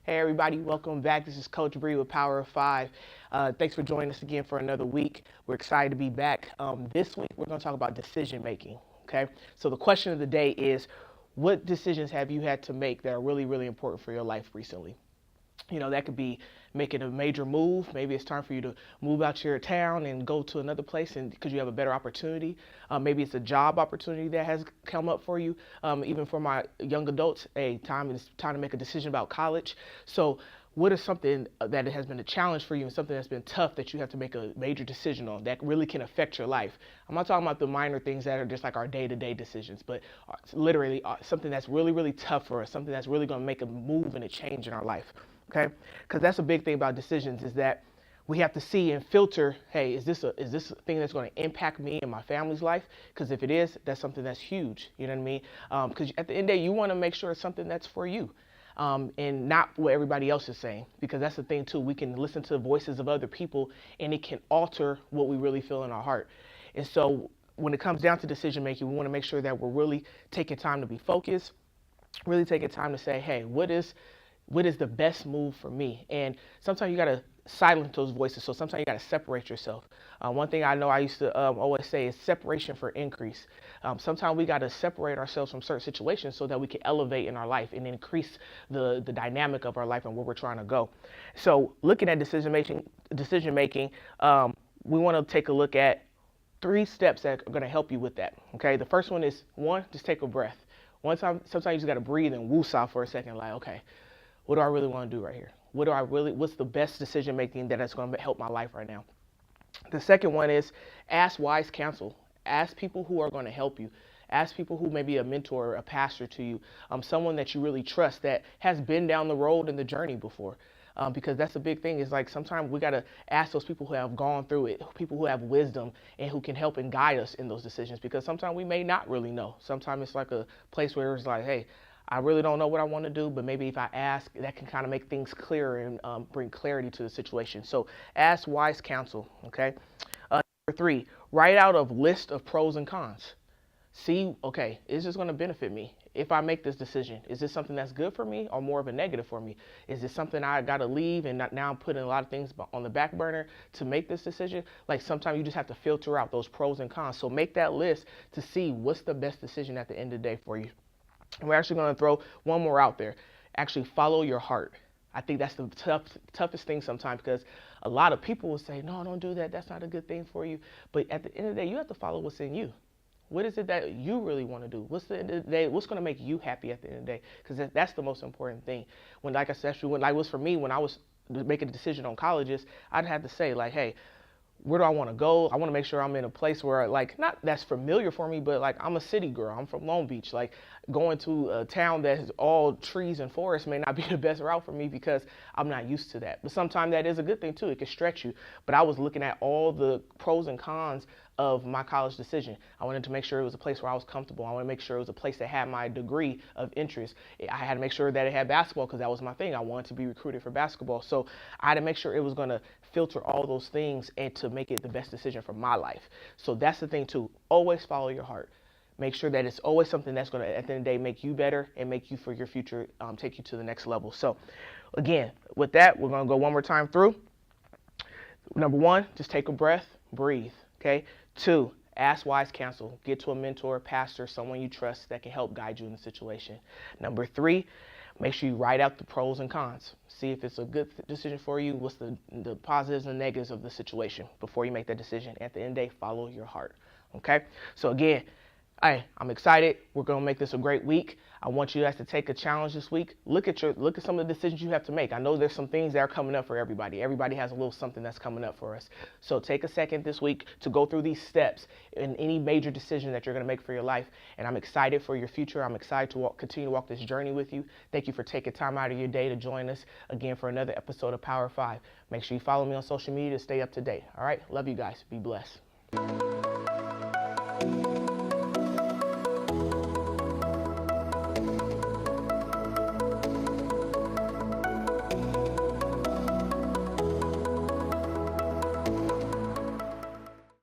Hey everybody, welcome back. This is Coach Bree with Power of Five. Thanks for joining us again for another week. We're excited to be back. This week we're going to talk about decision making. Okay, so the question of the day is, what decisions have you had to make that are really, really important for your life recently? That could be making a major move. Maybe it's time for you to move out your town and go to another place, and because you have a better opportunity. Maybe it's a job opportunity that has come up for you. Even for my young adults, it's time to make a decision about college. So what is something that has been a challenge for you and something that's been tough that you have to make a major decision on that really can affect your life? I'm not talking about the minor things that are just like our day-to-day decisions, but literally something that's really, really tough for us, something that's really going to make a move and a change in our life. Okay, because that's a big thing about decisions is that we have to see and filter, hey, is this a thing that's going to impact me and my family's life? Because if it is, that's something that's huge. You know what I mean? Because at the end of the day, you want to make sure it's something that's for you. And not what everybody else is saying, because that's the thing too. We can listen to the voices of other people, and it can alter what we really feel in our heart. And so, when it comes down to decision making, we want to make sure that we're really taking time to be focused, really taking time to say, hey, what is the best move for me? And sometimes you got to silence those voices. So sometimes you got to separate yourself. One thing I know I used to always say is separation for increase. Sometimes we got to separate ourselves from certain situations so that we can elevate in our life and increase the dynamic of our life and where we're trying to go. So looking at decision making, we want to take a look at 3 steps that are going to help you with that. Okay, the first one is just take a breath. Sometimes you just got to breathe and woosah for a second, like, okay, what do I really want to do right here? What's the best decision making that is going to help my life right now? The second one is ask wise counsel. Ask people who are going to help you. Ask people who may be a mentor, a pastor to you, someone that you really trust that has been down the road in the journey before. Because that's the big thing is like sometimes we got to ask those people who have gone through it, people who have wisdom and who can help and guide us in those decisions, because sometimes we may not really know. Sometimes it's like a place where it's like, hey, I really don't know what I want to do, but maybe if I ask, that can kind of make things clearer and bring clarity to the situation. So ask wise counsel, okay? Number 3, write out a list of pros and cons. See, okay, is this going to benefit me if I make this decision? Is this something that's good for me or more of a negative for me? Is this something I got to leave and now I'm putting a lot of things on the back burner to make this decision? Like sometimes you just have to filter out those pros and cons. So make that list to see what's the best decision at the end of the day for you. We're actually going to throw one more out there. Actually, follow your heart. I think that's the toughest thing sometimes, because a lot of people will say, no, don't do that. That's not a good thing for you. But at the end of the day, you have to follow what's in you. What is it that you really want to do? What's the end of the day? What's going to make you happy at the end of the day? Because that's the most important thing. When, like I said, when like was for me, when I was making a decision on colleges, I'd have to say like, hey, where do I want to go? I want to make sure I'm in a place where, like, not that's familiar for me, but like I'm a city girl. I'm from Long Beach. Like going to a town that is all trees and forests may not be the best route for me because I'm not used to that. But sometimes that is a good thing too. It can stretch you. But I was looking at all the pros and cons of my college decision. I wanted to make sure it was a place where I was comfortable. I wanted to make sure it was a place that had my degree of interest. I had to make sure that it had basketball because that was my thing. I wanted to be recruited for basketball. So I had to make sure it was going to filter all those things and to make it the best decision for my life. So that's the thing too. Always follow your heart. Make sure that it's always something that's going to, at the end of the day, make you better and make you for your future, take you to the next level. So again, with that, we're going to go one more time through. Number 1, just take a breath, breathe. Okay. 2, ask wise counsel. Get to a mentor, pastor, someone you trust that can help guide you in the situation. Number 3, make sure you write out the pros and cons. See if it's a good decision for you. What's the positives and negatives of the situation before you make that decision. At the end of the day, follow your heart. Okay. So again, I'm excited. We're going to make this a great week. I want you guys to take a challenge this week. Look at some of the decisions you have to make. I know there's some things that are coming up for everybody. Everybody has a little something that's coming up for us. So take a second this week to go through these steps in any major decision that you're going to make for your life. And I'm excited for your future. I'm excited to continue to walk this journey with you. Thank you for taking time out of your day to join us again for another episode of Power 5. Make sure you follow me on social media to stay up to date. All right. Love you guys. Be blessed.